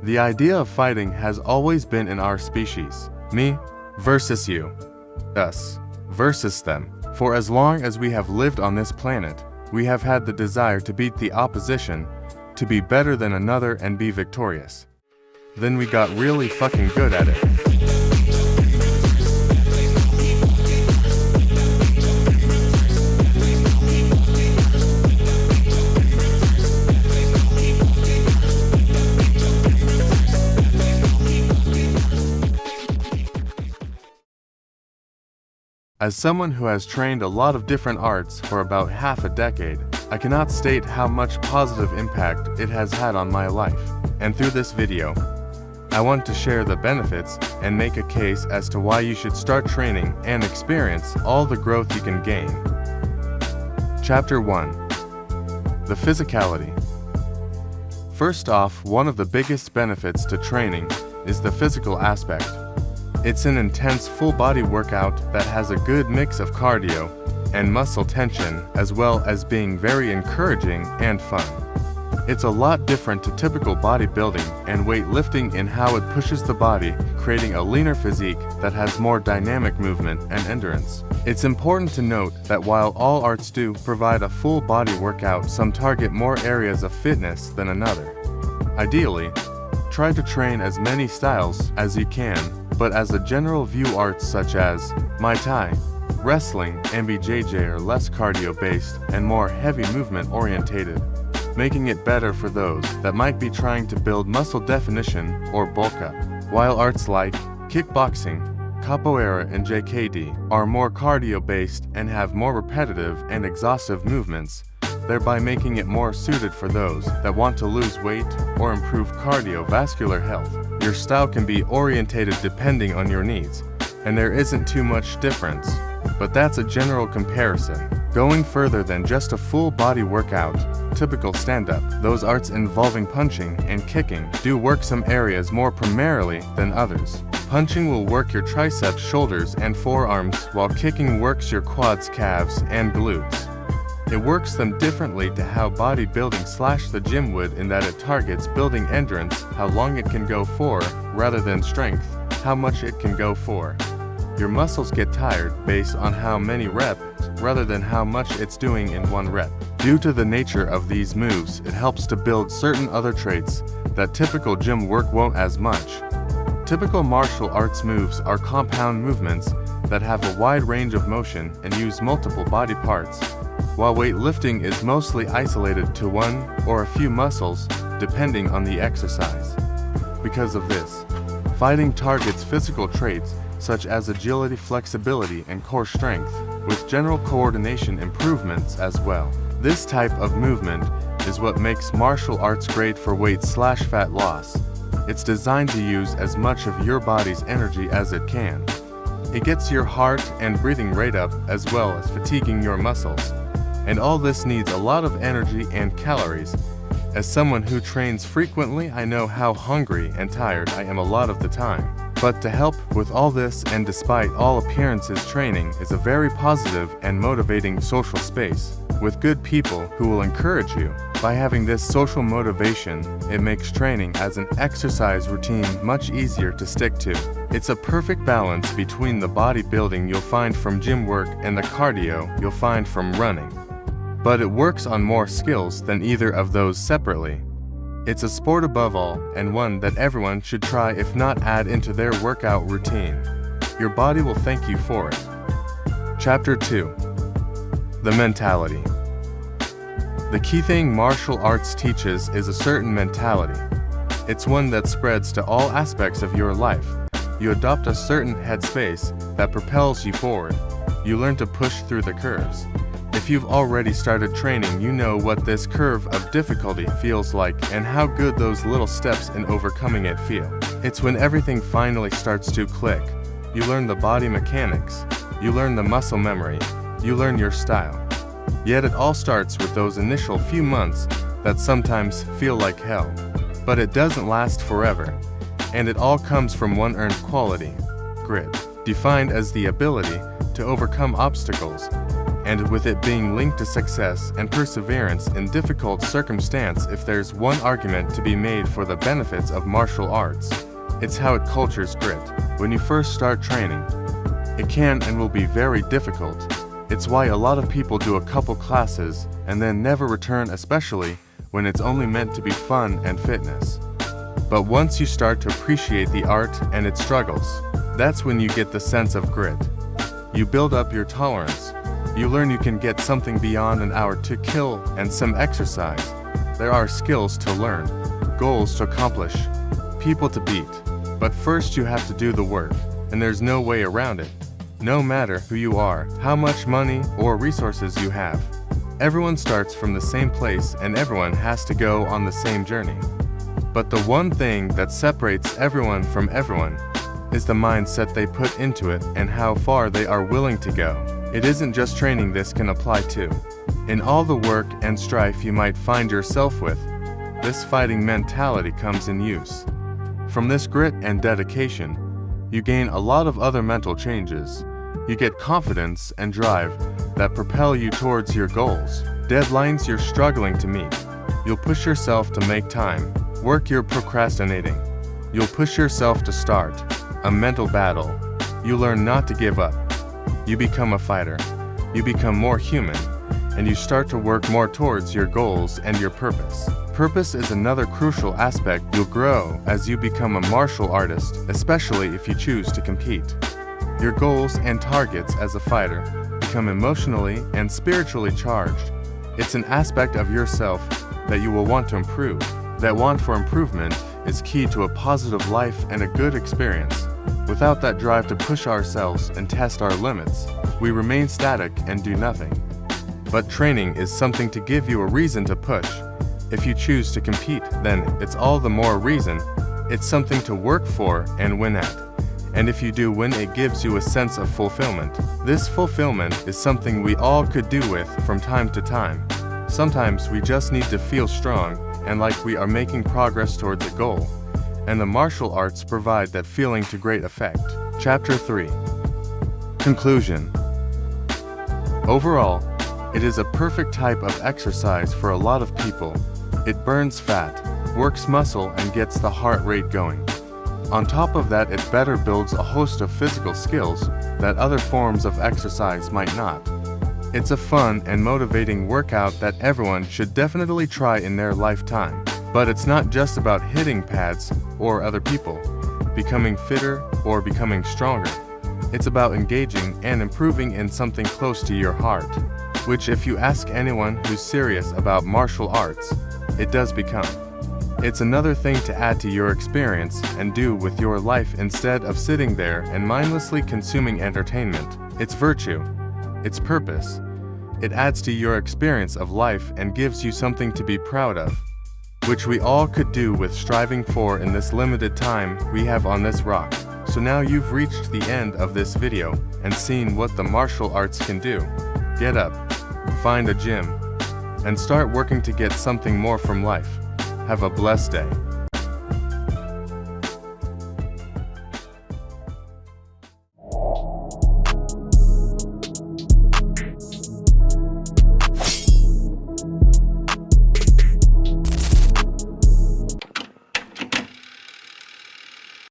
The idea of fighting has always been in our species. Me versus you. Us versus them. For as long as we have lived on this planet, we have had the desire to beat the opposition, to be better than another and be victorious. Then we got really fucking good at it. As someone who has trained a lot of different arts for about half a decade, I cannot state how much positive impact it has had on my life. And through this video, I want to share the benefits and make a case as to why you should start training and experience all the growth you can gain. Chapter 1. The physicality. First off, one of the biggest benefits to training is the physical aspect. It's an intense full-body workout that has a good mix of cardio and muscle tension, as well as being very encouraging and fun. It's a lot different to typical bodybuilding and weightlifting in how it pushes the body, creating a leaner physique that has more dynamic movement and endurance. It's important to note that while all arts do provide a full body workout, some target more areas of fitness than another. Ideally, try to train as many styles as you can, but as a general view, arts such as Muay Thai, wrestling, and BJJ are less cardio-based and more heavy movement-orientated, making it better for those that might be trying to build muscle definition or bulk up, while arts like kickboxing, capoeira, and JKD are more cardio-based and have more repetitive and exhaustive movements, thereby making it more suited for those that want to lose weight or improve cardiovascular health. Your style can be orientated depending on your needs, and there isn't too much difference, but that's a general comparison. Going further than just a full body workout, typical stand-up, those arts involving punching and kicking do work some areas more primarily than others. Punching will work your triceps, shoulders, and forearms, while kicking works your quads, calves, and glutes. It works them differently to how bodybuilding / the gym would, in that it targets building endurance, how long it can go for, rather than strength, how much it can go for. Your muscles get tired based on how many reps, rather than how much it's doing in one rep. Due to the nature of these moves, it helps to build certain other traits that typical gym work won't as much. Typical martial arts moves are compound movements that have a wide range of motion and use multiple body parts, while weightlifting is mostly isolated to one or a few muscles, depending on the exercise. Because of this, fighting targets physical traits such as agility, flexibility, and core strength, with general coordination improvements as well. This type of movement is what makes martial arts great for weight / fat loss. It's designed to use as much of your body's energy as it can. It gets your heart and breathing rate up, as well as fatiguing your muscles. And all this needs a lot of energy and calories. As someone who trains frequently, I know how hungry and tired I am a lot of the time. But to help with all this, and despite all appearances, training is a very positive and motivating social space, with good people who will encourage you. By having this social motivation, it makes training as an exercise routine much easier to stick to. It's a perfect balance between the bodybuilding you'll find from gym work and the cardio you'll find from running. But it works on more skills than either of those separately. It's a sport above all, and one that everyone should try, if not add into their workout routine. Your body will thank you for it. Chapter 2. The mentality. The key thing martial arts teaches is a certain mentality. It's one that spreads to all aspects of your life. You adopt a certain headspace that propels you forward. You learn to push through the curves. If you've already started training, you know what this curve of difficulty feels like and how good those little steps in overcoming it feel. It's when everything finally starts to click. You learn the body mechanics, you learn the muscle memory, you learn your style. Yet it all starts with those initial few months that sometimes feel like hell. But it doesn't last forever, and it all comes from one earned quality: grit, defined as the ability to overcome obstacles, and with it being linked to success and perseverance in difficult circumstance. If there's one argument to be made for the benefits of martial arts, it's how it cultures grit. When you first start training, it can and will be very difficult. It's why a lot of people do a couple classes and then never return, especially when it's only meant to be fun and fitness. But once you start to appreciate the art and its struggles, that's when you get the sense of grit. You build up your tolerance. You learn you can get something beyond an hour to kill and some exercise. There are skills to learn, goals to accomplish, people to beat. But first you have to do the work, and there's no way around it. No matter who you are, how much money or resources you have, everyone starts from the same place and everyone has to go on the same journey. But the one thing that separates everyone from everyone is the mindset they put into it and how far they are willing to go. It isn't just training this can apply to. In all the work and strife you might find yourself with, this fighting mentality comes in use. From this grit and dedication, you gain a lot of other mental changes. You get confidence and drive that propel you towards your goals. Deadlines you're struggling to meet. You'll push yourself to make time. Work you're procrastinating. You'll push yourself to start a mental battle. You learn not to give up. You become a fighter. You become more human, and you start to work more towards your goals and your purpose. Purpose is another crucial aspect. You'll grow as you become a martial artist, especially if you choose to compete. Your goals and targets as a fighter become emotionally and spiritually charged. It's an aspect of yourself that you will want to improve. That want for improvement is key to a positive life and a good experience. Without that drive to push ourselves and test our limits, we remain static and do nothing. But training is something to give you a reason to push. If you choose to compete, then it's all the more reason. It's something to work for and win at. And if you do win, it gives you a sense of fulfillment. This fulfillment is something we all could do with from time to time. Sometimes we just need to feel strong and like we are making progress towards a goal. And the martial arts provide that feeling to great effect. Chapter 3. Conclusion. Overall, it is a perfect type of exercise for a lot of people. It burns fat, works muscle, and gets the heart rate going. On top of that, it better builds a host of physical skills that other forms of exercise might not. It's a fun and motivating workout that everyone should definitely try in their lifetime. But it's not just about hitting pads or other people, becoming fitter or becoming stronger. It's about engaging and improving in something close to your heart, which if you ask anyone who's serious about martial arts, it does become. It's another thing to add to your experience and do with your life instead of sitting there and mindlessly consuming entertainment. It's virtue. It's purpose. It adds to your experience of life and gives you something to be proud of, which we all could do with striving for in this limited time we have on this rock. So now you've reached the end of this video and seen what the martial arts can do. Get up, find a gym, and start working to get something more from life. Have a blessed day.